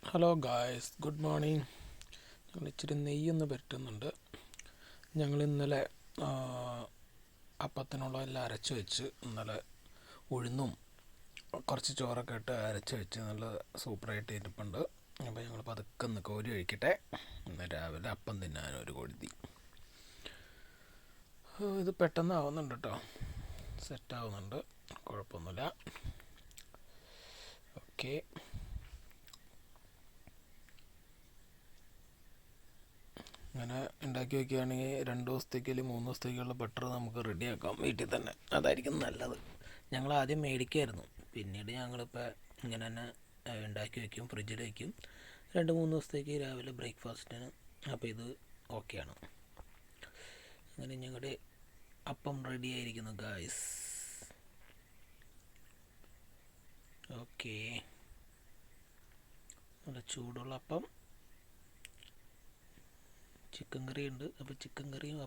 Hello guys, good morning. ഞങ്ങൾ ഇച്ചിരി നെയ്യൊന്ന് പുരട്ടുന്നുണ്ട്. ഞങ്ങൾ ഇന്നലെ അപ്പത്തിനുള്ള എല്ലാം അരച്ച് വെച്ച്, ഇന്നലെ ഉഴുന്നും കുറച്ച് ചോറൊക്കെ ഇട്ട് അരച്ച് വെച്ച് നല്ല സൂപ്പറായിട്ട് ഇരിപ്പുണ്ട്. അപ്പോൾ ഞങ്ങൾ പതുക്കെ ഒന്ന് കോരി ഒഴിക്കട്ടെ. ഇന്ന് രാവിലെ അപ്പം തിന്നാനൊരു കൊഴുതി. ഇത് പെട്ടെന്ന് ആവുന്നുണ്ട് കേട്ടോ, സെറ്റാവുന്നുണ്ട്, കുഴപ്പമൊന്നുമില്ല. ഓക്കെ, അങ്ങനെ ഉണ്ടാക്കി വയ്ക്കുകയാണെങ്കിൽ 2 ദിവസത്തേക്ക് അല്ലെങ്കിൽ 3 ദിവസത്തേക്കുള്ള ബട്ടർ നമുക്ക് റെഡിയാക്കാം വീട്ടിൽ തന്നെ. അതായിരിക്കും നല്ലത്. ഞങ്ങൾ ആദ്യം മേടിക്കുമായിരുന്നു, പിന്നീട് ഞങ്ങളിപ്പോൾ ഇങ്ങനെ തന്നെ ഉണ്ടാക്കി വയ്ക്കും, ഫ്രിഡ്ജിൽ വയ്ക്കും 2-3 ദിവസത്തേക്ക് രാവിലെ ബ്രേക്ക്ഫാസ്റ്റിന്. അപ്പോൾ ഇത് ഓക്കെയാണ്. അങ്ങനെ ഞങ്ങളുടെ അപ്പം റെഡി ആയിരിക്കുന്നു ഗായ്സ്. ഓക്കെ, നല്ല ചൂടുള്ള അപ്പം. ചിക്കൻ കറി ഉണ്ട്, അപ്പോൾ ചിക്കൻ കറിയും